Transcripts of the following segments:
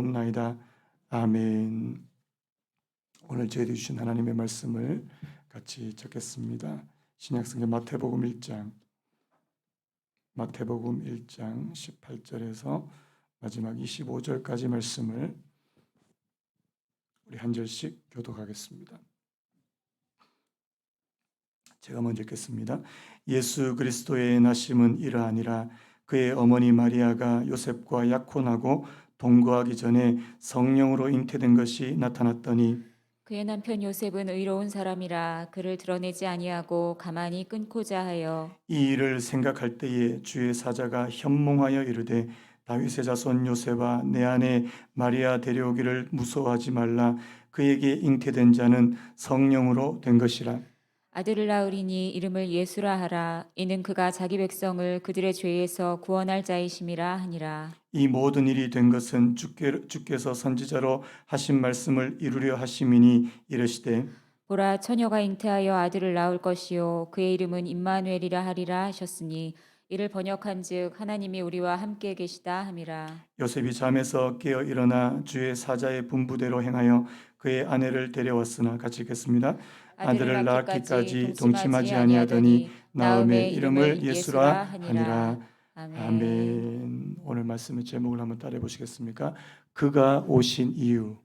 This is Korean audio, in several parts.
기도하옵나이다. 아멘. 오늘 저희들이 주신 하나님의 말씀을 같이 적겠습니다. 신약성경 마태복음 1장 18절에서 마지막 25절까지 말씀을 우리 한 절씩 교독하겠습니다. 제가 먼저 읽겠습니다. 예수 그리스도의 나심은 이러하니라. 그의 어머니 마리아가 요셉과 약혼하고 동거하기 전에 성령으로 잉태된 것이 나타났더니 그의 남편 요셉은 의로운 사람이라 그를 드러내지 아니하고 가만히 끊고자 하여 이 일을 생각할 때에 주의 사자가 현몽하여 이르되 다윗의 자손 요셉아 내 아내 마리아 데려오기를 무서워하지 말라. 그에게 잉태된 자는 성령으로 된 것이라. 아들을 낳으리니 이름을 예수라 하라. 이는 그가 자기 백성을 그들의 죄에서 구원할 자이심이라 하니라. 이 모든 일이 된 것은 주께서 선지자로 하신 말씀을 이루려 하심이니 이르시되 보라, 처녀가 잉태하여 아들을 낳을 것이요 그의 이름은 임마누엘이라 하리라 하셨으니 이를 번역한즉 하나님이 우리와 함께 계시다 함이라. 요셉이 잠에서 깨어 일어나 주의 사자의 분부대로 행하여 그의 아내를 데려왔으나 같이 읽겠습니다. 아들을 낳기까지 동침하지 아니하더니 낳음의 이름을 예수라 하니라. 아멘. 오늘 말씀의 제목을 한번 따라해 보시겠습니까? 그가 오신 이유.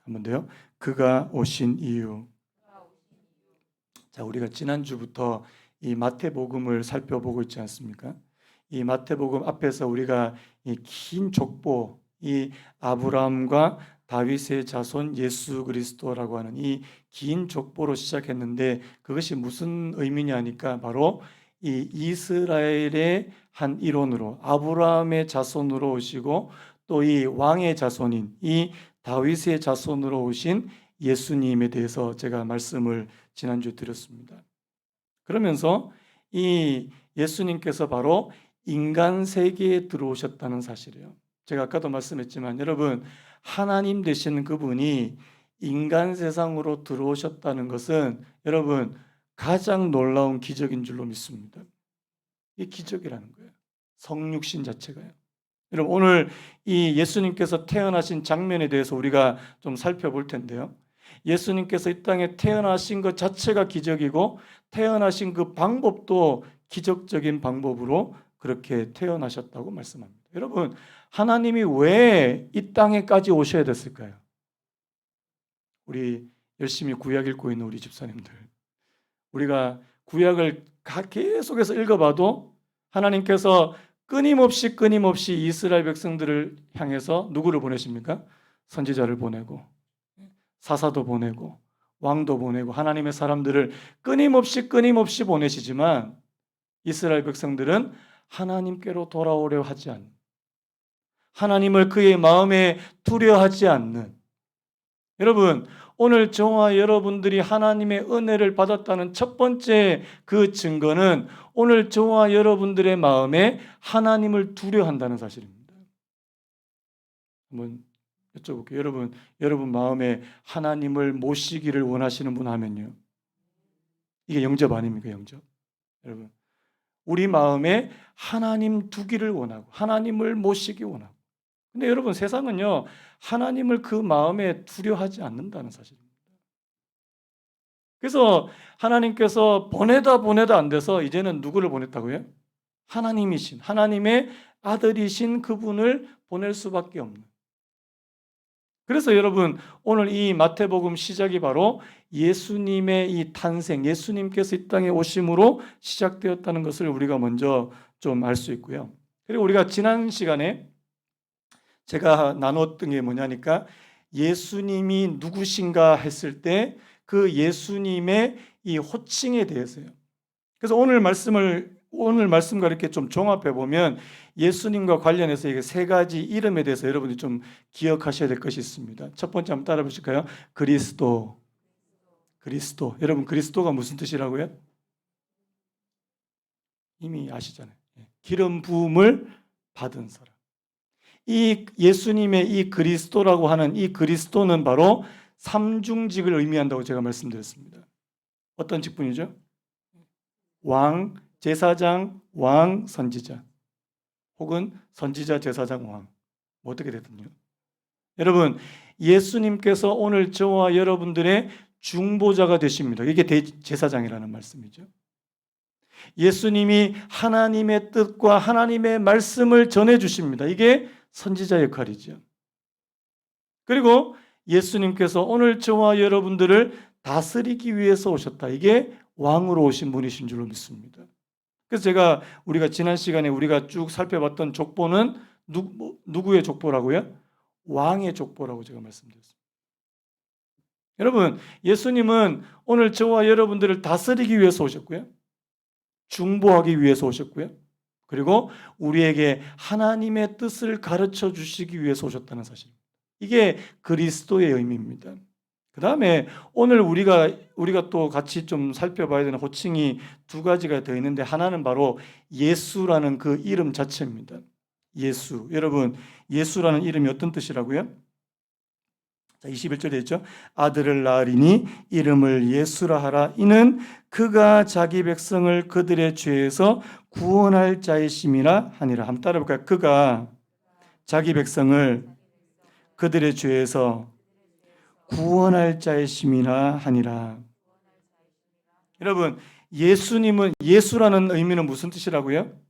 한번 더요. 그가 오신 이유. 자, 우리가 지난주부터 이 마태복음을 살펴보고 있지 않습니까? 이 마태복음 앞에서 우리가 이 긴 족보, 이 아브라함과 다윗의 자손 예수 그리스도라고 하는 이 긴 족보로 시작했는데 그것이 무슨 의미냐 하니까 바로 이 이스라엘의 한 일원으로 아브라함의 자손으로 오시고 또 이 왕의 자손인 이 다윗의 자손으로 오신 예수님에 대해서 제가 말씀을 지난주에 드렸습니다. 그러면서 이 예수님께서 바로 인간 세계에 들어오셨다는 사실이에요. 제가 아까도 말씀했지만 여러분, 하나님 되시는 그분이 인간 세상으로 들어오셨다는 것은 여러분 가장 놀라운 기적인 줄로 믿습니다. 이게 기적이라는 거예요. 성육신 자체가요. 여러분, 오늘 이 예수님께서 태어나신 장면에 대해서 우리가 좀 살펴볼 텐데요. 예수님께서 이 땅에 태어나신 것 자체가 기적이고 태어나신 그 방법도 기적적인 방법으로 그렇게 태어나셨다고 말씀합니다. 여러분, 하나님이 왜 이 땅에까지 오셔야 됐을까요? 우리 열심히 구약 읽고 있는 우리 집사님들, 우리가 구약을 계속해서 읽어봐도 하나님께서 끊임없이 이스라엘 백성들을 향해서 누구를 보내십니까? 선지자를 보내고 사사도 보내고 왕도 보내고 하나님의 사람들을 끊임없이 보내시지만 이스라엘 백성들은 하나님께로 돌아오려 하지 않는, 하나님을 그의 마음에 두려워하지 않는, 여러분, 오늘 저와 여러분들이 하나님의 은혜를 받았다는 첫 번째 그 증거는 오늘 저와 여러분들의 마음에 하나님을 두려워한다는 사실입니다. 한번 여쭤볼게요. 여러분 마음에 하나님을 모시기를 원하시는 분 하면요. 이게 영접 아닙니까? 영접. 여러분, 우리 마음에 하나님 두기를 원하고 하나님을 모시기 원하고. 근데 여러분, 세상은요, 하나님을 그 마음에 두려워하지 않는다는 사실입니다. 그래서 하나님께서 보내다 안 돼서 이제는 누구를 보냈다고요? 하나님이신, 하나님의 아들이신 그분을 보낼 수밖에 없는. 그래서 여러분, 오늘 이 마태복음 시작이 바로 예수님의 이 탄생, 예수님께서 이 땅에 오심으로 시작되었다는 것을 우리가 먼저 좀 알 수 있고요. 그리고 우리가 지난 시간에 제가 나눴던 게 뭐냐니까 예수님이 누구신가 했을 때 그 예수님의 이 호칭에 대해서요. 그래서 오늘 말씀과 이렇게 좀 종합해 보면 예수님과 관련해서 이게 세 가지 이름에 대해서 여러분이 좀 기억하셔야 될 것이 있습니다. 첫 번째 한번 따라 보실까요? 그리스도. 여러분, 그리스도가 무슨 뜻이라고요? 이미 아시잖아요. 기름 부음을 받은 사람. 이 예수님의 이 그리스도라고 하는 이 그리스도는 바로 삼중직을 의미한다고 제가 말씀드렸습니다. 어떤 직분이죠? 왕, 제사장, 왕, 선지자. 혹은 선지자, 제사장, 왕. 뭐 어떻게 됐든요. 여러분, 예수님께서 오늘 저와 여러분들의 중보자가 되십니다. 이게 대제사장이라는 말씀이죠. 예수님이 하나님의 뜻과 하나님의 말씀을 전해 주십니다. 이게 선지자 역할이죠. 그리고 예수님께서 오늘 저와 여러분들을 다스리기 위해서 오셨다. 이게 왕으로 오신 분이신 줄로 믿습니다. 그래서 우리가 지난 시간에 우리가 쭉 살펴봤던 족보는 누구의 족보라고요? 왕의 족보라고 제가 말씀드렸습니다. 여러분, 예수님은 오늘 저와 여러분들을 다스리기 위해서 오셨고요. 중보하기 위해서 오셨고요. 그리고 우리에게 하나님의 뜻을 가르쳐 주시기 위해서 오셨다는 사실입니다. 이게 그리스도의 의미입니다. 그 다음에 오늘 우리가 또 같이 좀 살펴봐야 되는 호칭이 두 가지가 더 있는데, 하나는 바로 예수라는 그 이름 자체입니다. 예수. 여러분, 예수라는 이름이 어떤 뜻이라고요? 자, 21절에 있죠. 아들을 낳으리니 이름을 예수라 하라. 이는 그가 자기 백성을 그들의 죄에서 구원할 자이심이라 하니라. 한번 따라볼까요? 그가 자기 백성을 그들의 죄에서 구원할 자이심이라 하니라. 여러분, 예수라는 의미는 무슨 뜻이라고요?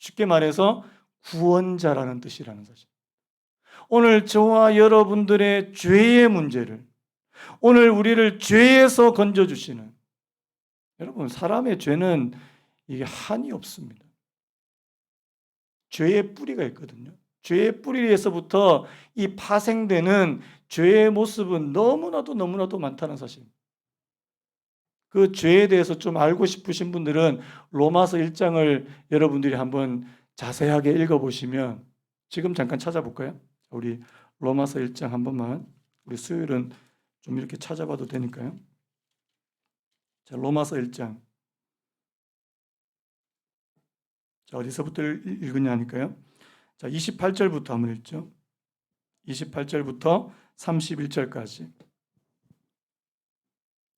쉽게 말해서 구원자라는 뜻이라는 사실. 오늘 저와 여러분들의 죄의 문제를, 오늘 우리를 죄에서 건져주시는, 여러분, 사람의 죄는 이게 한이 없습니다. 죄의 뿌리가 있거든요. 죄의 뿌리에서부터 이 파생되는 죄의 모습은 너무나도 많다는 사실입니다. 그 죄에 대해서 좀 알고 싶으신 분들은 로마서 1장을 여러분들이 한번 자세하게 읽어보시면, 지금 잠깐 찾아볼까요? 우리 로마서 1장 한 번만, 우리 수요일은 좀 이렇게 찾아봐도 되니까요. 자, 로마서 1장. 자, 어디서부터 읽으냐니까요. 자, 28절부터 한번 읽죠. 28절부터 31절까지.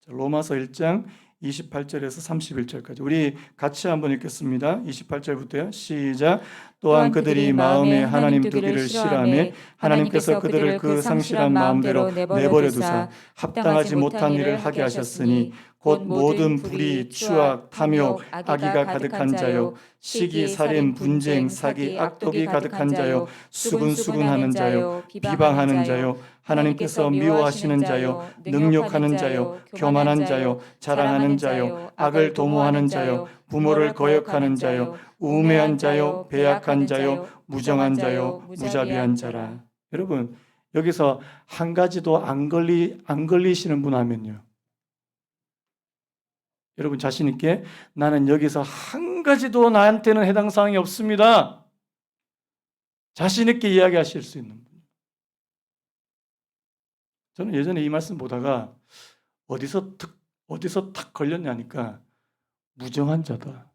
자, 로마서 1장 28절에서 31절까지 우리 같이 한번 읽겠습니다. 28절부터요. 시작. 또한 그들이 마음에 하나님 두기를 싫어하며 하나님께서 그들을 그 상실한 마음대로 내버려 두사 합당하지 못한 일을 하게 하셨으니 곧 모든 불의, 추악, 탐욕, 악의가 가득한 자요, 시기, 살인, 분쟁, 사기, 악독이 가득한 자요, 수근수근하는 자요, 비방하는 자요, 하나님께서 미워하시는 자요, 능욕하는 자요, 교만한 자요, 자랑하는 자요, 악을 도모하는 자요, 부모를 거역하는 자요, 우매한 자요, 배약한 자요, 무정한 자요, 무자비한 자라. 여러분, 여기서 한 가지도 안 걸리시는 분 하면요, 여러분 자신 있게 나는 여기서 한 가지도 나한테는 해당 사항이 없습니다, 자신 있게 이야기하실 수 있는 분. 저는 예전에 이 말씀 보다가 어디서 탁 걸렸냐니까 무정한 자다.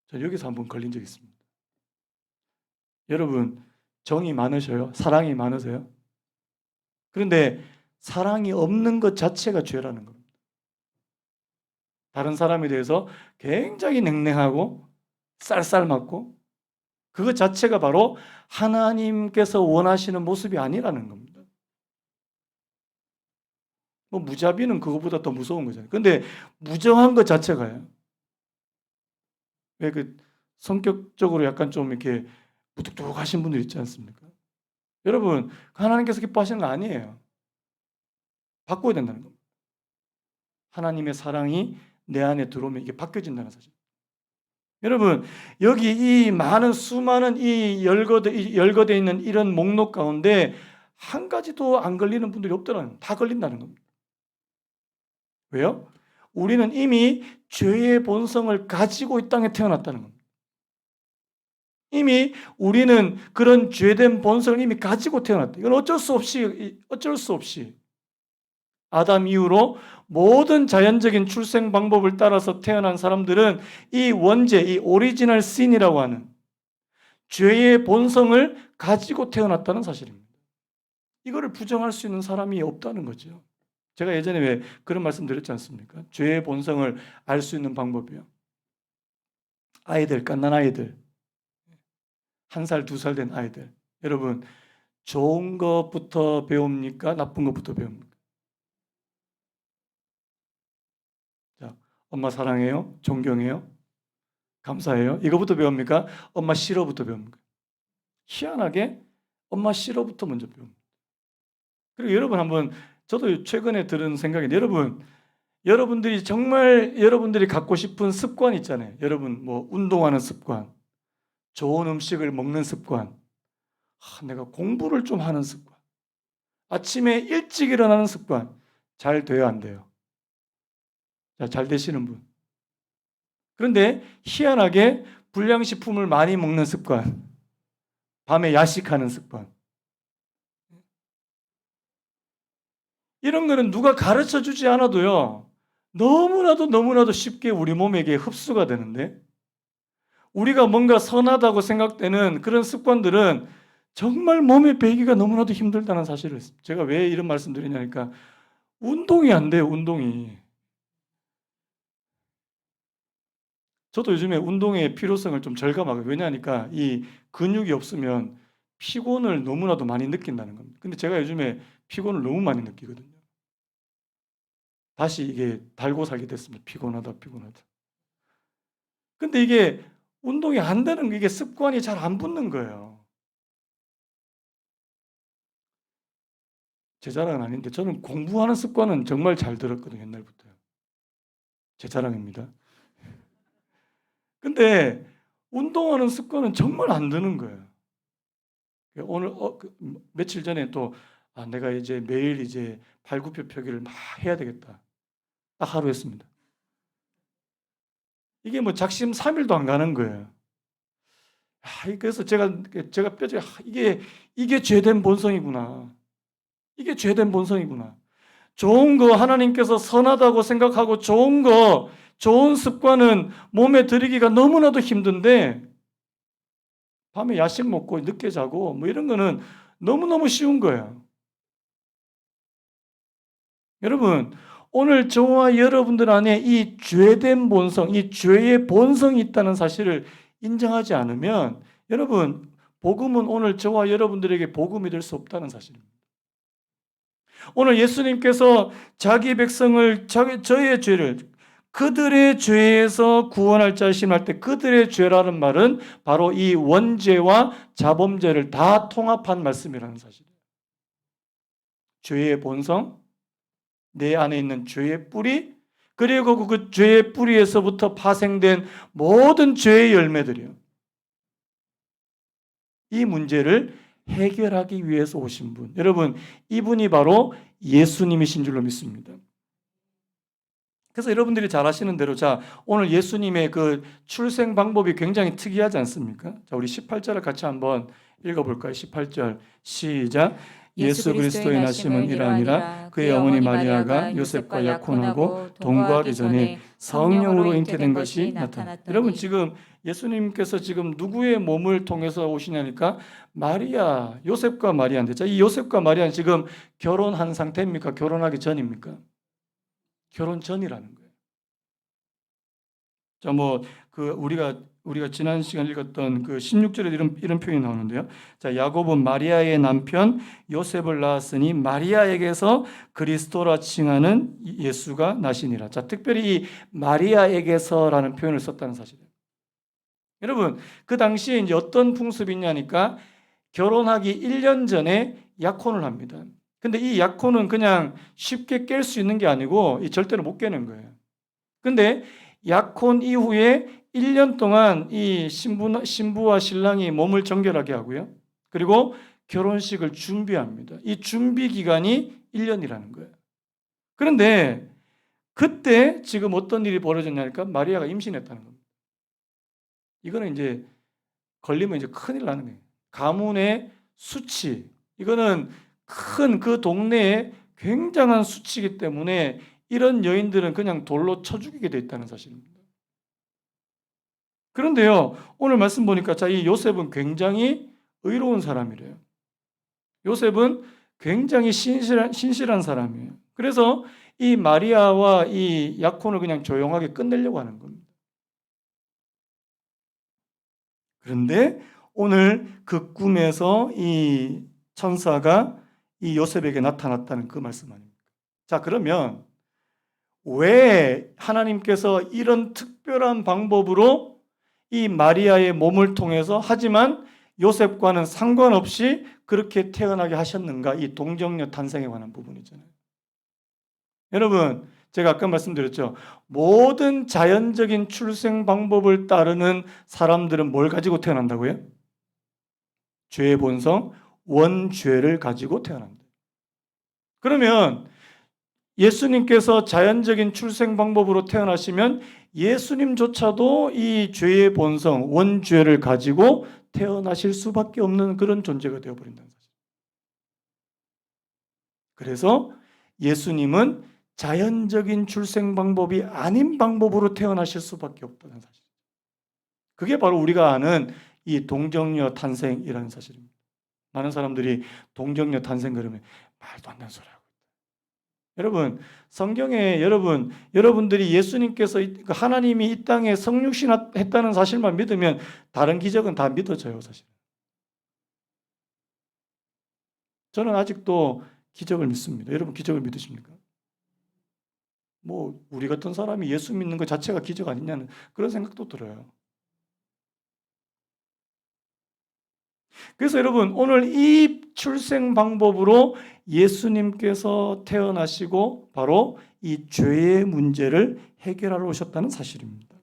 저 여기서 한번 걸린 적 있습니다. 여러분, 정이 많으셔요? 사랑이 많으세요? 그런데 사랑이 없는 것 자체가 죄라는 겁니다. 다른 사람에 대해서 굉장히 냉랭하고 쌀쌀맞고, 그것 자체가 바로 하나님께서 원하시는 모습이 아니라는 겁니다. 뭐 무자비는 그것보다 더 무서운 거잖아요. 근데 무정한 것 자체가요. 왜 그 성격적으로 약간 좀 이렇게 무뚝뚝하신 분들 있지 않습니까? 여러분, 하나님께서 기뻐하시는 거 아니에요. 바꿔야 된다는 겁니다. 하나님의 사랑이 내 안에 들어오면 이게 바뀌어진다는 사실. 여러분, 여기 이 많은 수많은 이 열거되어 있는 이런 목록 가운데 한 가지도 안 걸리는 분들이 없더라는 겁니다. 다 걸린다는 겁니다. 왜요? 우리는 이미 죄의 본성을 가지고 이 땅에 태어났다는 겁니다. 이미 우리는 그런 죄된 본성을 이미 가지고 태어났다. 이건 어쩔 수 없이 아담 이후로 모든 자연적인 출생 방법을 따라서 태어난 사람들은 이 원죄, 이 오리지널 신이라고 하는 죄의 본성을 가지고 태어났다는 사실입니다. 이거를 부정할 수 있는 사람이 없다는 거죠. 제가 예전에 왜 그런 말씀 드렸지 않습니까? 죄의 본성을 알 수 있는 방법이요. 갓난 아이들, 1살, 2살 된 아이들. 여러분, 좋은 것부터 배웁니까? 나쁜 것부터 배웁니까? 자, 엄마 사랑해요? 존경해요? 감사해요? 이거부터 배웁니까? 엄마 싫어부터 배웁니까? 희한하게 엄마 싫어부터 먼저 배웁니다. 그리고 여러분 한번, 저도 최근에 들은 생각인데, 여러분들이 정말 여러분들이 갖고 싶은 습관 있잖아요. 여러분 뭐 운동하는 습관, 좋은 음식을 먹는 습관, 내가 공부를 좀 하는 습관, 아침에 일찍 일어나는 습관, 잘 돼요, 안 돼요? 자, 잘 되시는 분. 그런데 희한하게 불량식품을 많이 먹는 습관, 밤에 야식하는 습관, 이런 거는 누가 가르쳐 주지 않아도요, 너무나도 쉽게 우리 몸에게 흡수가 되는데, 우리가 뭔가 선하다고 생각되는 그런 습관들은 정말 몸에 배기가 너무나도 힘들다는 사실을, 제가 왜 이런 말씀 드리냐니까, 운동이 안 돼요, 운동이. 저도 요즘에 운동의 필요성을 좀 절감하고, 왜냐하니까 이 근육이 없으면 피곤을 너무나도 많이 느낀다는 겁니다. 근데 제가 요즘에 피곤을 너무 많이 느끼거든요. 다시 이게 달고 살게 됐습니다. 피곤하다. 근데 이게 운동이 안 되는 게, 이게 습관이 잘 안 붙는 거예요. 제 자랑은 아닌데 저는 공부하는 습관은 정말 잘 들었거든요, 옛날부터요. 제 자랑입니다. 근데 운동하는 습관은 정말 안 드는 거예요. 오늘 며칠 전에 또 내가 이제 매일 이제 팔굽혀 펴기를 막 해야 되겠다. 딱 하루 했습니다. 이게 뭐 작심 3일도 안 가는 거예요. 그래서 제가 뼈저리 이게 죄된 본성이구나. 이게 죄된 본성이구나. 좋은 거 하나님께서 선하다고 생각하고 좋은 습관은 몸에 들이기가 너무나도 힘든데, 밤에 야식 먹고 늦게 자고 뭐 이런 거는 너무너무 쉬운 거예요. 여러분, 오늘 저와 여러분들 안에 이 죄된 본성, 이 죄의 본성이 있다는 사실을 인정하지 않으면, 여러분, 복음은 오늘 저와 여러분들에게 복음이 될 수 없다는 사실입니다. 오늘 예수님께서 자기 백성을, 저의 죄를, 그들의 죄에서 구원할 자 심할 때 그들의 죄라는 말은 바로 이 원죄와 자범죄를 다 통합한 말씀이라는 사실이에요. 죄의 본성, 내 안에 있는 죄의 뿌리, 그리고 그 죄의 뿌리에서부터 파생된 모든 죄의 열매들이요. 이 문제를 해결하기 위해서 오신 분. 여러분, 이분이 바로 예수님이신 줄로 믿습니다. 그래서 여러분들이 잘 아시는 대로, 자, 오늘 예수님의 그 출생 방법이 굉장히 특이하지 않습니까? 자, 우리 18절을 같이 한번 읽어볼까요? 18절 시작. 예수 그리스도의 나심은 이러하니라. 그의 어머니 마리아가 요셉과 약혼하고 동거하기 전에 성령으로 잉태된 것이 나타났다. 여러분, 지금 예수님께서 지금 누구의 몸을 통해서 오시냐니까 마리아, 요셉과 마리아인데, 자, 이 요셉과 마리아는 지금 결혼한 상태입니까? 결혼하기 전입니까? 결혼 전이라는 거예요. 자, 뭐 그 우리가 지난 시간 읽었던 그 16절에 이런 표현이 나오는데요. 자, 야곱은 마리아의 남편 요셉을 낳았으니 마리아에게서 그리스도라 칭하는 예수가 나시니라. 자, 특별히 이 마리아에게서라는 표현을 썼다는 사실이에요. 여러분, 그 당시에 이제 어떤 풍습이 있냐니까 결혼하기 1년 전에 약혼을 합니다. 근데 이 약혼은 그냥 쉽게 깰 수 있는 게 아니고 절대로 못 깨는 거예요. 근데 약혼 이후에 1년 동안 이 신부와 신랑이 몸을 정결하게 하고요. 그리고 결혼식을 준비합니다. 이 준비 기간이 1년이라는 거예요. 그런데 그때 지금 어떤 일이 벌어졌냐니까 마리아가 임신했다는 겁니다. 이거는 이제 걸리면 이제 큰일 나는 거예요. 가문의 수치. 이거는 큰 그 동네에 굉장한 수치이기 때문에 이런 여인들은 그냥 돌로 쳐 죽이게 돼 있다는 사실입니다. 그런데요, 오늘 말씀 보니까 자, 이 요셉은 굉장히 의로운 사람이래요. 요셉은 굉장히 신실한 사람이에요. 그래서 이 마리아와 이 약혼을 그냥 조용하게 끝내려고 하는 겁니다. 그런데 오늘 그 꿈에서 이 천사가 이 요셉에게 나타났다는 그 말씀 아닙니까? 자, 그러면 왜 하나님께서 이런 특별한 방법으로 이 마리아의 몸을 통해서 하지만 요셉과는 상관없이 그렇게 태어나게 하셨는가? 이 동정녀 탄생에 관한 부분이잖아요. 여러분, 제가 아까 말씀드렸죠. 모든 자연적인 출생 방법을 따르는 사람들은 뭘 가지고 태어난다고요? 죄의 본성, 원죄를 가지고 태어난다. 그러면 예수님께서 자연적인 출생 방법으로 태어나시면 예수님조차도 이 죄의 본성, 원죄를 가지고 태어나실 수밖에 없는 그런 존재가 되어버린다는 사실. 그래서 예수님은 자연적인 출생 방법이 아닌 방법으로 태어나실 수밖에 없다는 사실. 그게 바로 우리가 아는 이 동정녀 탄생이라는 사실입니다. 많은 사람들이 동정녀 탄생 그러면 말도 안 되는 소리 하고 있다. 성경에 여러분들이 예수님께서 하나님이 이 땅에 성육신했다는 사실만 믿으면 다른 기적은 다 믿어져요, 사실. 저는 아직도 기적을 믿습니다. 여러분 기적을 믿으십니까? 뭐 우리 같은 사람이 예수 믿는 것 자체가 기적 아니냐는 그런 생각도 들어요. 그래서 여러분 오늘 이 출생 방법으로 예수님께서 태어나시고 바로 이 죄의 문제를 해결하러 오셨다는 사실입니다.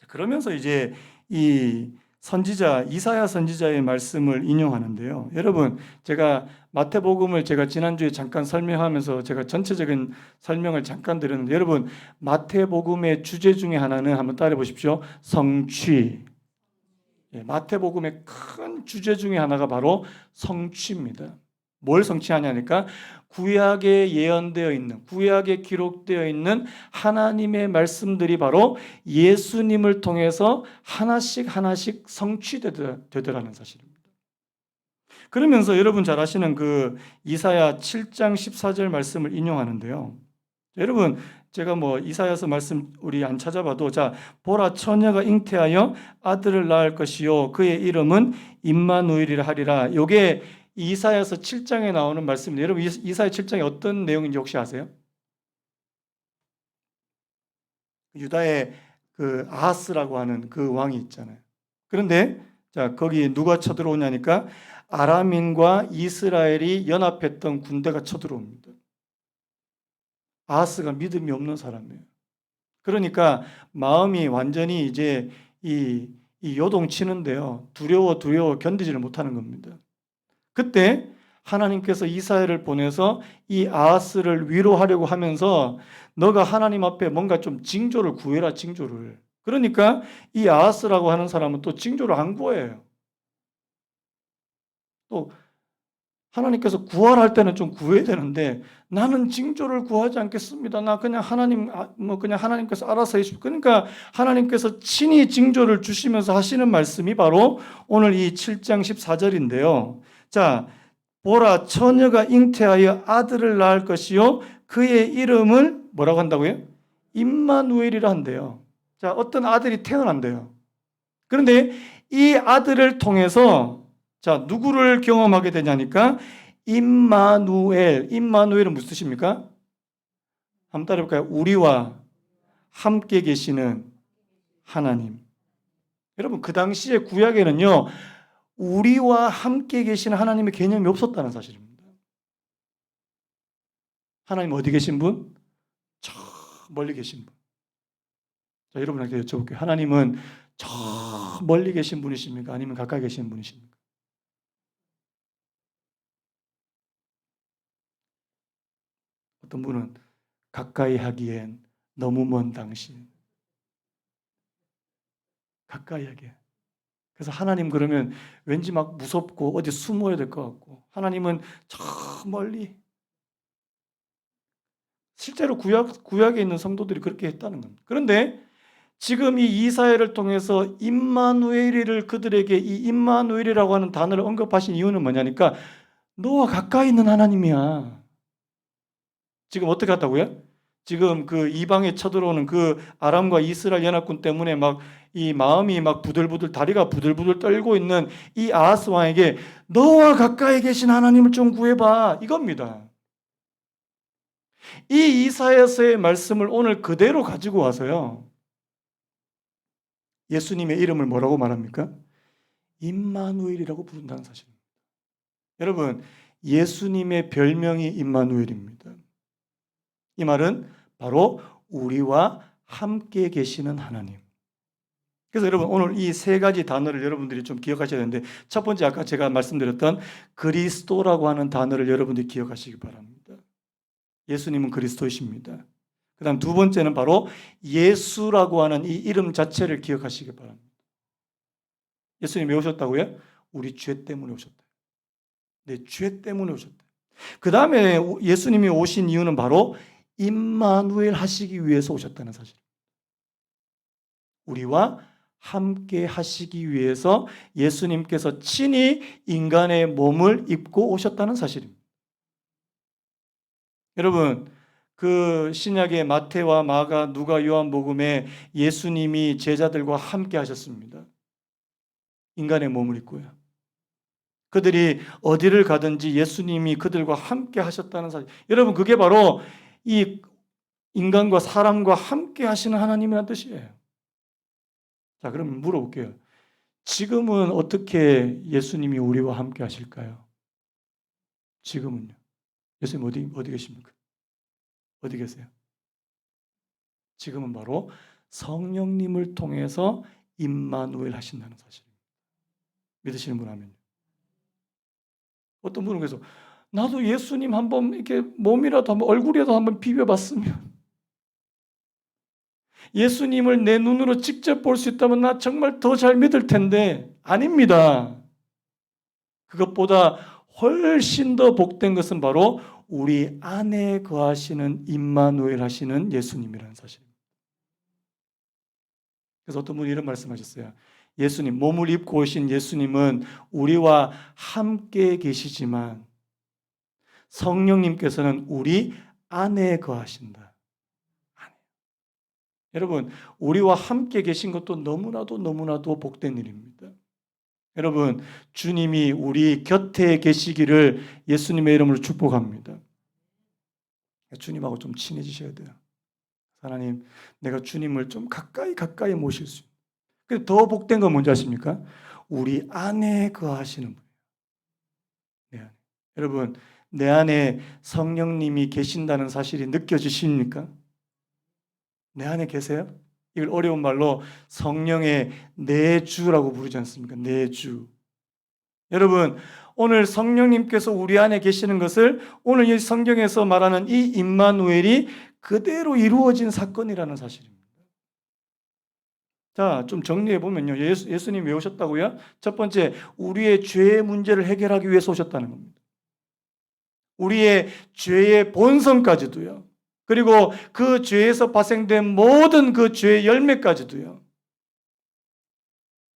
그러면서 이제 이 선지자 이사야 선지자의 말씀을 인용하는데요. 여러분 제가 마태복음을 제가 지난주에 잠깐 설명하면서 제가 전체적인 설명을 잠깐 드렸는데 여러분 마태복음의 주제 중에 하나는 한번 따라 보십시오. 성취. 마태복음의 큰 주제 중에 하나가 바로 성취입니다. 뭘 성취하냐니까 구약에 예언되어 있는 구약에 기록되어 있는 하나님의 말씀들이 바로 예수님을 통해서 하나씩 성취되더라는 사실입니다. 그러면서 여러분 잘 아시는 그 이사야 7장 14절 말씀을 인용하는데요. 여러분 제가 뭐 이사야서 말씀 우리 안 찾아봐도 자 보라 처녀가 잉태하여 아들을 낳을 것이요 그의 이름은 임마누엘이라 하리라. 요게 이사야서 7장에 나오는 말씀인데 여러분 이사야 7장에 어떤 내용인지 혹시 아세요? 유다의 그 아하스라고 하는 그 왕이 있잖아요. 그런데 자 거기 누가 쳐들어오냐니까 아람인과 이스라엘이 연합했던 군대가 쳐들어옵니다. 아하스가 믿음이 없는 사람이에요. 그러니까 마음이 완전히 이제 이 요동치는데요. 두려워 견디지를 못하는 겁니다. 그때 하나님께서 이사야를 보내서 이 아하스를 위로하려고 하면서 너가 하나님 앞에 뭔가 좀 징조를 구해라, 징조를. 그러니까 이 아하스라고 하는 사람은 또 징조를 안 구해요. 또 하나님께서 구하라 할 때는 좀 구해야 되는데 나는 징조를 구하지 않겠습니다. 나 그냥 그냥 하나님께서 알아서 해주십시오. 그러니까 하나님께서 친히 징조를 주시면서 하시는 말씀이 바로 오늘 이 7장 14절인데요. 자, 보라 처녀가 잉태하여 아들을 낳을 것이요 그의 이름을 뭐라고 한다고요? 임마누엘이라 한대요. 자, 어떤 아들이 태어난대요. 그런데 이 아들을 통해서 자, 누구를 경험하게 되냐니까 임마누엘은 무슨 뜻입니까? 한번 따라해볼까요? 우리와 함께 계시는 하나님. 여러분 그 당시에 구약에는요 우리와 함께 계시는 하나님의 개념이 없었다는 사실입니다. 하나님 어디 계신 분? 저 멀리 계신 분. 자, 여러분에게 여쭤볼게요. 하나님은 저 멀리 계신 분이십니까? 아니면 가까이 계신 분이십니까? 어떤 분은 가까이 하기엔 너무 먼 당신. 가까이 하기엔. 그래서 하나님 그러면 왠지 막 무섭고 어디 숨어야 될 것 같고 하나님은 저 멀리. 실제로 구약에 있는 성도들이 그렇게 했다는 겁니다. 그런데 지금 이 이사야를 통해서 임마누엘을 그들에게 이 임마누엘이라고 하는 단어를 언급하신 이유는 뭐냐니까 너와 가까이 있는 하나님이야. 지금 어떻게 했다고요? 지금 그 이방에 쳐들어오는 그 아람과 이스라엘 연합군 때문에 막 이 마음이 막 부들부들 다리가 부들부들 떨고 있는 이 아하스 왕에게 너와 가까이 계신 하나님을 좀 구해봐 이겁니다. 이 이사야서의 말씀을 오늘 그대로 가지고 와서요. 예수님의 이름을 뭐라고 말합니까? 임마누엘이라고 부른다는 사실입니다. 여러분, 예수님의 별명이 임마누엘입니다. 이 말은 바로 우리와 함께 계시는 하나님. 그래서 여러분 오늘 이 세 가지 단어를 여러분들이 좀 기억하셔야 되는데, 첫 번째 아까 제가 말씀드렸던 그리스도라고 하는 단어를 여러분들이 기억하시기 바랍니다. 예수님은 그리스도이십니다. 그 다음 두 번째는 바로 예수라고 하는 이 이름 자체를 기억하시기 바랍니다. 예수님이 왜 오셨다고요? 우리 죄 때문에 오셨다. 내 죄 때문에 오셨다. 그 다음에 예수님이 오신 이유는 바로 임마누엘 하시기 위해서 오셨다는 사실. 우리와 함께 하시기 위해서 예수님께서 친히 인간의 몸을 입고 오셨다는 사실입니다. 여러분, 그 신약의 마태와 마가, 누가, 요한복음에 예수님이 제자들과 함께 하셨습니다. 인간의 몸을 입고요. 그들이 어디를 가든지 예수님이 그들과 함께 하셨다는 사실. 여러분, 그게 바로 이 인간과 사람과 함께 하시는 하나님이라는 뜻이에요. 자, 그럼 물어볼게요. 지금은 어떻게 예수님이 우리와 함께 하실까요? 지금은요. 예수님 어디 계십니까? 어디 계세요? 지금은 바로 성령님을 통해서 임마누엘 하신다는 사실입니다. 믿으시는 분 하면요. 어떤 분은 그래서 나도 예수님 한번 이렇게 몸이라도 한번 얼굴이라도 한번 비벼봤으면, 예수님을 내 눈으로 직접 볼 수 있다면 나 정말 더 잘 믿을 텐데, 아닙니다. 그것보다 훨씬 더 복된 것은 바로 우리 안에 거하시는 임마누엘 하시는 예수님이라는 사실입니다. 그래서 어떤 분이 이런 말씀하셨어요. 예수님, 몸을 입고 오신 예수님은 우리와 함께 계시지만 성령님께서는 우리 안에 거하신다. 여러분, 우리와 함께 계신 것도 너무나도 복된 일입니다. 여러분, 주님이 우리 곁에 계시기를 예수님의 이름으로 축복합니다. 주님하고 좀 친해지셔야 돼요. 하나님, 내가 주님을 좀 가까이 모실 수 있는. 더 복된 건 뭔지 아십니까? 우리 안에 거하시는 분. 내 안에. 여러분, 내 안에 성령님이 계신다는 사실이 느껴지십니까? 내 안에 계세요? 이걸 어려운 말로 성령의 내주라고 부르지 않습니까? 내주. 여러분, 오늘 성령님께서 우리 안에 계시는 것을 오늘 이 성경에서 말하는 이 임마누엘이 그대로 이루어진 사건이라는 사실입니다. 자, 좀 정리해 보면요. 예수님 왜 오셨다고요? 첫 번째, 우리의 죄의 문제를 해결하기 위해서 오셨다는 겁니다. 우리의 죄의 본성까지도요. 그리고 그 죄에서 발생된 모든 그 죄의 열매까지도요.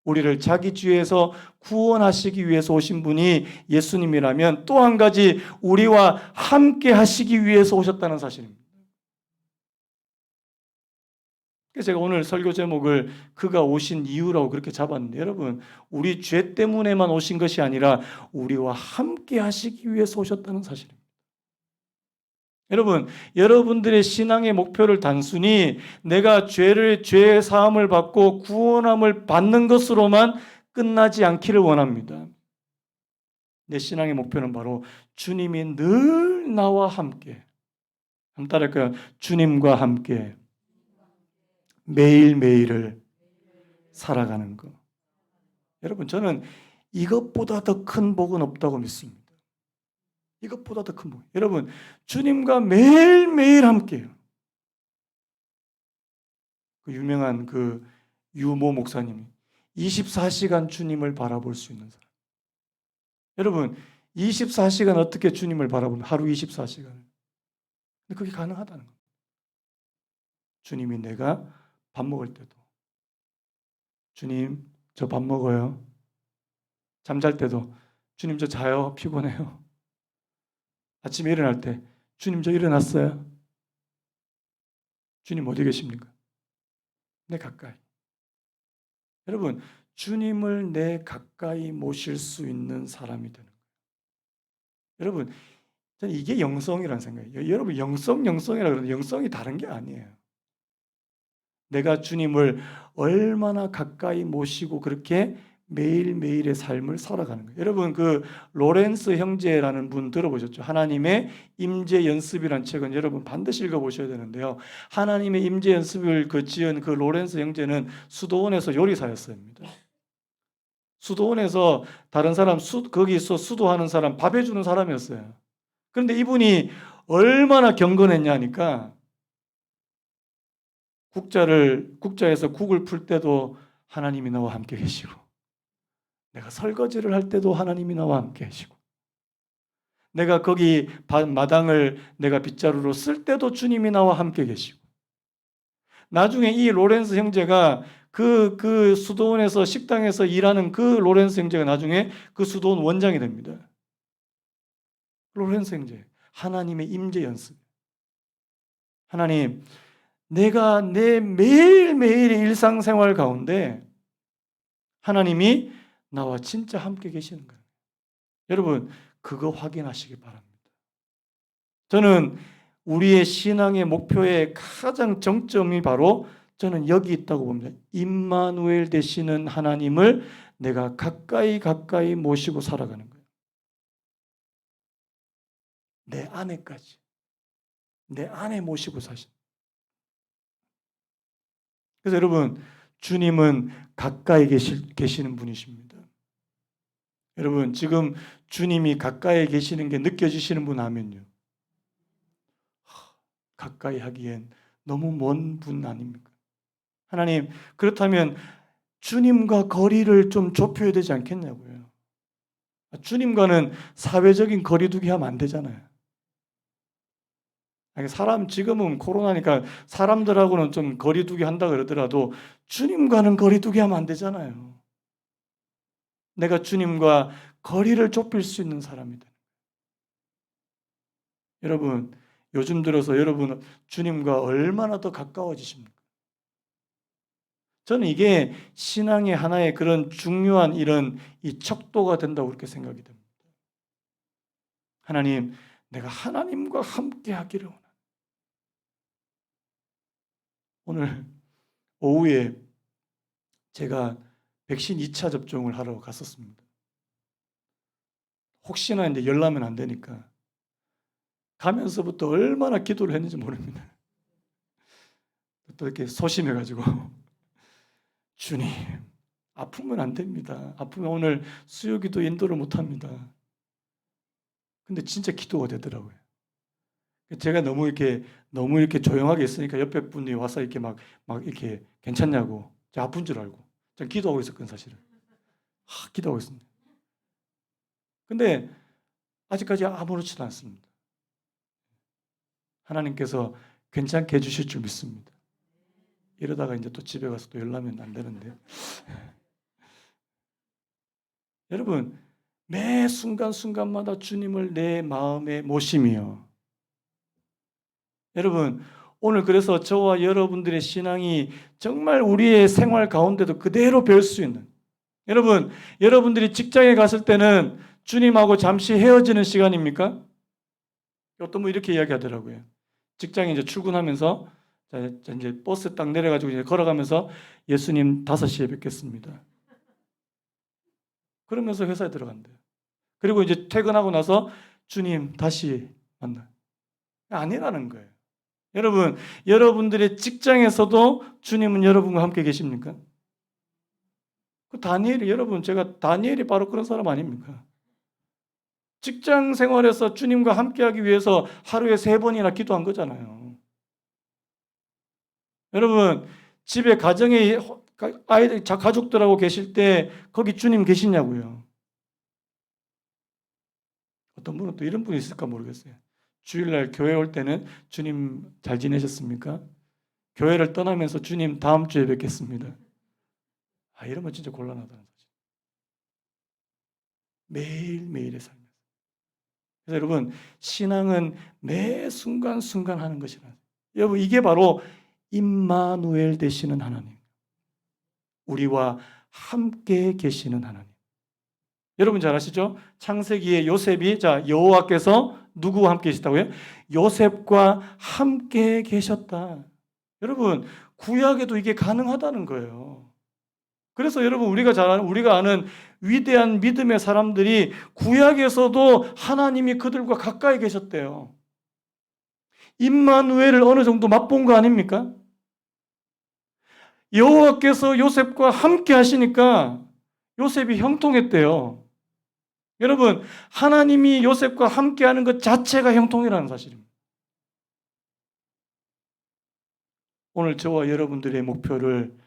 우리를 자기 죄에서 구원하시기 위해서 오신 분이 예수님이라면 또 한 가지 우리와 함께 하시기 위해서 오셨다는 사실입니다. 그래서 제가 오늘 설교 제목을 그가 오신 이유라고 그렇게 잡았는데, 여러분, 우리 죄 때문에만 오신 것이 아니라 우리와 함께 하시기 위해서 오셨다는 사실입니다. 여러분, 여러분들의 신앙의 목표를 단순히 내가 죄의 사함을 받고 구원함을 받는 것으로만 끝나지 않기를 원합니다. 내 신앙의 목표는 바로 주님이 늘 나와 함께, 한번 따라할까요? 주님과 함께 매일매일을 살아가는 것. 여러분, 저는 이것보다 더 큰 복은 없다고 믿습니다. 이것보다 더 큰 복. 여러분, 주님과 매일매일 함께해요. 그 유명한 그 유모 목사님이 24시간 주님을 바라볼 수 있는 사람. 여러분, 24시간 어떻게 주님을 바라보면 하루 24시간. 근데 그게 가능하다는 겁니다. 주님이 내가 밥 먹을 때도, 주님, 저 밥 먹어요. 잠잘 때도, 주님, 저 자요. 피곤해요. 아침에 일어날 때, 주님, 저 일어났어요. 주님 어디 계십니까? 내 가까이. 여러분, 주님을 내 가까이 모실 수 있는 사람이 되는 거예요. 여러분, 저는 이게 영성이라는 생각이에요. 여러분, 영성이라고 그러는데 영성이 다른 게 아니에요. 내가 주님을 얼마나 가까이 모시고 그렇게 매일매일의 삶을 살아가는 거예요. 여러분, 그 로렌스 형제라는 분 들어보셨죠? 하나님의 임재 연습이라는 책은 여러분 반드시 읽어보셔야 되는데요. 하나님의 임재 연습을 지은 그 로렌스 형제는 수도원에서 요리사였습니다. 수도원에서 다른 사람 거기서 수도하는 사람 밥 해주는 사람이었어요. 그런데 이분이 얼마나 경건했냐니까 국자에서 국을 풀 때도 하나님이 나와 함께 계시고, 내가 설거지를 할 때도 하나님이 나와 함께 계시고, 내가 거기 마당을 내가 빗자루로 쓸 때도 주님이 나와 함께 계시고, 나중에 이 로렌스 형제가 그 수도원에서 식당에서 일하는 그 로렌스 형제가 나중에 그 수도원 원장이 됩니다. 로렌스 형제, 하나님의 임재 연습. 하나님, 내가 내 매일매일의 일상생활 가운데 하나님이 나와 진짜 함께 계시는 거예요. 여러분, 그거 확인하시기 바랍니다. 저는 우리의 신앙의 목표의 가장 정점이 바로 저는 여기 있다고 봅니다. 임마누엘 되시는 하나님을 내가 가까이 모시고 살아가는 거예요. 내 안에까지. 내 안에 모시고 사신. 그래서 여러분, 주님은 가까이 계시는 분이십니다. 여러분, 지금 주님이 가까이 계시는 게 느껴지시는 분 하면요. 가까이 하기엔 너무 먼 분 아닙니까? 하나님, 그렇다면 주님과 거리를 좀 좁혀야 되지 않겠냐고요. 주님과는 사회적인 거리두기 하면 안 되잖아요. 지금은 코로나니까 사람들하고는 좀 거리두기 한다 그러더라도 주님과는 거리두기 하면 안 되잖아요. 내가 주님과 거리를 좁힐 수 있는 사람이 돼. 여러분, 요즘 들어서 여러분 주님과 얼마나 더 가까워지십니까? 저는 이게 신앙의 하나의 그런 중요한 이런 이 척도가 된다고 그렇게 생각이 됩니다. 하나님, 내가 하나님과 함께 하기를 원합니다. 오늘 오후에 제가 백신 2차 접종을 하러 갔었습니다. 혹시나 이제 열나면 안 되니까 가면서부터 얼마나 기도를 했는지 모릅니다. 또 이렇게 소심해가지고 주님, 아프면 안 됩니다. 아프면 오늘 수요기도 인도를 못합니다. 근데 진짜 기도가 되더라고요. 제가 너무 이렇게 조용하게 있으니까 옆에 분이 와서 이렇게 막 이렇게 괜찮냐고, 제가 아픈 줄 알고 제가 기도하고 있었거든요, 사실은. 기도하고 있습니다. 근데 아직까지 아무렇지도 않습니다. 하나님께서 괜찮게 해주실 줄 믿습니다. 이러다가 이제 또 집에 가서 또 열나면 안 되는데. 여러분, 매 순간순간마다 주님을 내 마음에 모심이요. 여러분, 오늘 그래서 저와 여러분들의 신앙이 정말 우리의 생활 가운데도 그대로 배울 수 있는, 여러분, 여러분들이 직장에 갔을 때는 주님하고 잠시 헤어지는 시간입니까? 어떤 분 이렇게 이야기하더라고요. 직장에 이제 출근하면서 이제 버스 딱 내려가지고 이제 걸어가면서 예수님 5시에 뵙겠습니다. 그러면서 회사에 들어간대요. 그리고 이제 퇴근하고 나서 주님 다시 만나. 아니라는 거예요. 여러분, 여러분들의 직장에서도 주님은 여러분과 함께 계십니까? 제가 다니엘이 바로 그런 사람 아닙니까? 직장 생활에서 주님과 함께하기 위해서 하루에 3번이나 기도한 거잖아요. 여러분, 집에 가정에 아이들, 가족들하고 계실 때 거기 주님 계시냐고요. 어떤 분은 또 이런 분이 있을까 모르겠어요. 주일날 교회 올 때는 주님 잘 지내셨습니까? 교회를 떠나면서 주님 다음 주에 뵙겠습니다. 이러면 진짜 곤란하다는 거죠. 매일매일의 삶에서. 그래서 여러분, 신앙은 매 순간순간 하는 것이라. 여러분, 이게 바로 임마누엘 되시는 하나님. 우리와 함께 계시는 하나님. 여러분 잘 아시죠? 창세기에 요셉이 여호와께서 누구와 함께 계시다고요? 요셉과 함께 계셨다. 여러분 구약에도 이게 가능하다는 거예요. 그래서 여러분 우리가 아는 위대한 믿음의 사람들이 구약에서도 하나님이 그들과 가까이 계셨대요. 임마누엘을 어느 정도 맛본 거 아닙니까? 여호와께서 요셉과 함께 하시니까 요셉이 형통했대요. 여러분 하나님이 요셉과 함께하는 것 자체가 형통이라는 사실입니다. 오늘 저와 여러분들의 목표를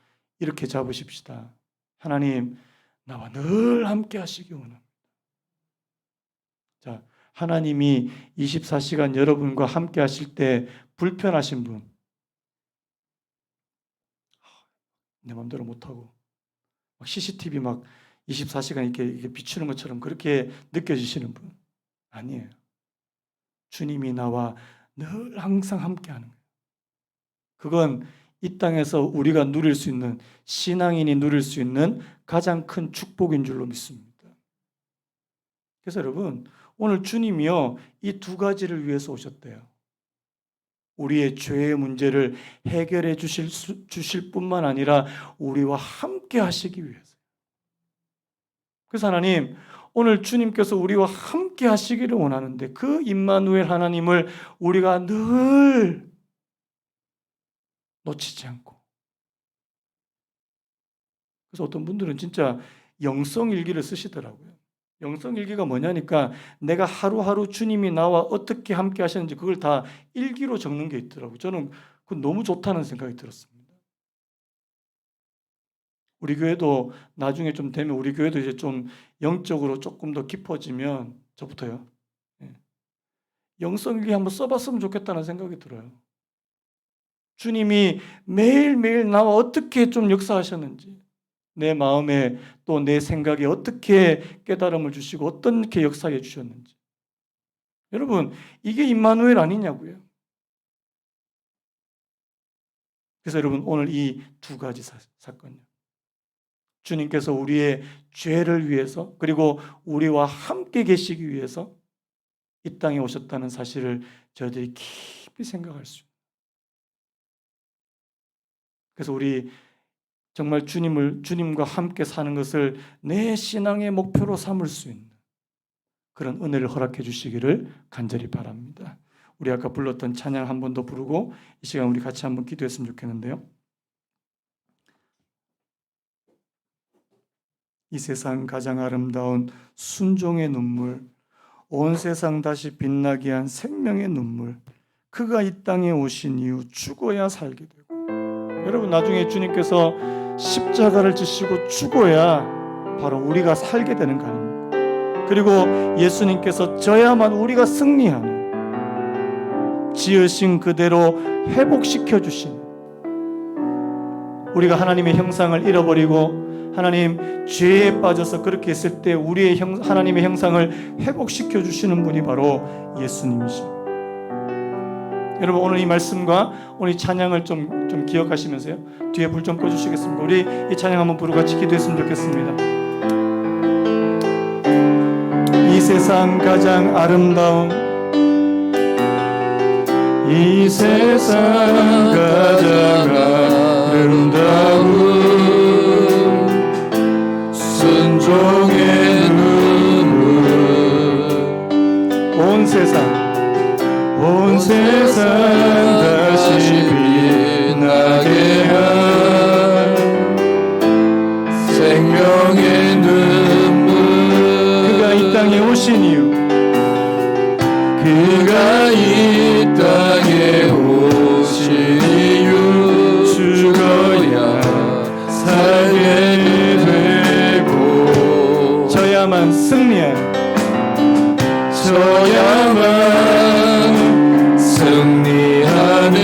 이렇게 잡으십시다. 하나님 나와 늘 함께 하시기 원합니다. 하나님이 24시간 여러분과 함께 하실 때 불편하신 분, 내 마음대로 못하고 CCTV 막 24시간 이렇게 비추는 것처럼 그렇게 느껴지시는 분 아니에요. 주님이 나와 늘 항상 함께하는 거예요. 그건 이 땅에서 우리가 누릴 수 있는, 신앙인이 누릴 수 있는 가장 큰 축복인 줄로 믿습니다. 그래서 여러분 오늘 주님이요 이 두 가지를 위해서 오셨대요. 우리의 죄의 문제를 해결해 주실 뿐만 아니라 우리와 함께 하시기 위해서. 그래서 하나님 오늘 주님께서 우리와 함께 하시기를 원하는데 그 임마누엘 하나님을 우리가 늘 놓치지 않고. 그래서 어떤 분들은 진짜 영성일기를 쓰시더라고요. 영성일기가 뭐냐니까 내가 하루하루 주님이 나와 어떻게 함께 하셨는지 그걸 다 일기로 적는 게 있더라고요. 저는 그건 너무 좋다는 생각이 들었습니다. 우리 교회도 나중에 좀 되면 우리 교회도 이제 좀 영적으로 조금 더 깊어지면 저부터요. 영성일기 한번 써봤으면 좋겠다는 생각이 들어요. 주님이 매일매일 나와 어떻게 좀 역사하셨는지 내 마음에 또 내 생각에 어떻게 깨달음을 주시고 어떻게 역사해 주셨는지. 여러분 이게 임마누엘 아니냐고요. 그래서 여러분 오늘 이 두 가지 사건요. 주님께서 우리의 죄를 위해서 그리고 우리와 함께 계시기 위해서 이 땅에 오셨다는 사실을 저희들이 깊이 생각할 수 있어요. 그래서 우리 정말 주님과 함께 사는 것을 내 신앙의 목표로 삼을 수 있는 그런 은혜를 허락해 주시기를 간절히 바랍니다. 우리 아까 불렀던 찬양 한 번 더 부르고 이 시간 우리 같이 한번 기도했으면 좋겠는데요. 이 세상 가장 아름다운 순종의 눈물, 온 세상 다시 빛나게 한 생명의 눈물, 그가 이 땅에 오신 이후 죽어야 살게 되고, 여러분 나중에 주님께서 십자가를 지시고 죽어야 바로 우리가 살게 되는 거 아닙니까? 그리고 예수님께서 져야만 우리가 승리하는, 지으신 그대로 회복시켜 주신, 우리가 하나님의 형상을 잃어버리고 하나님 죄에 빠져서 그렇게 했을 때 우리의 하나님의 형상을 회복시켜 주시는 분이 바로 예수님이십니다. 여러분 오늘 이 말씀과 오늘 이 찬양을 좀 기억하시면서요, 뒤에 불 좀 꺼주시겠습니까? 우리 이 찬양 한번 부르고 같이 기도했으면 좋겠습니다. 이 세상 가장 아름다운, 이 세상 가장 아름다운 순종의 눈물, 온 세상 다시 빛나게 한 생명의 눈물, 그가 이 땅에 오신 이유, 그가 이 땅에 오신 이유, 죽어야 살게 되고 져야만 승리한, 승리하는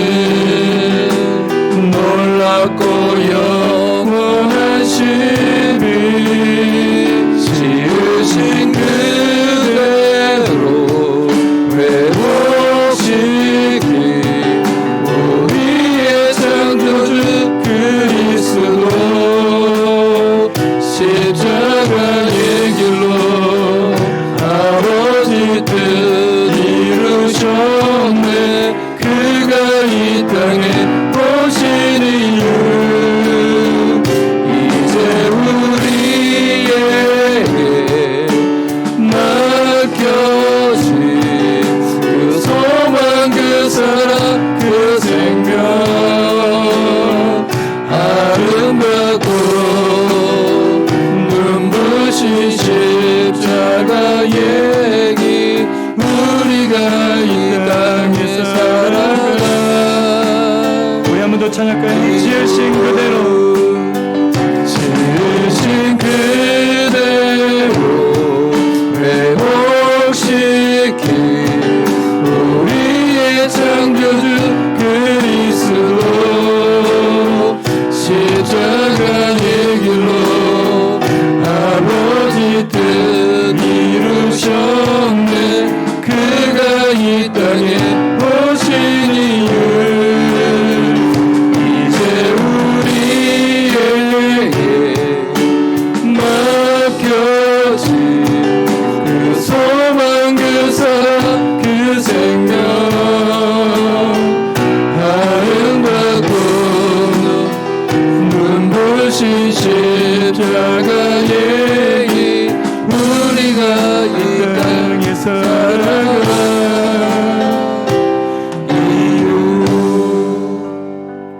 놀랍고 영원한 신비, 지으신 그대로 회복시키 우리의 창조주 그리스도, 땅에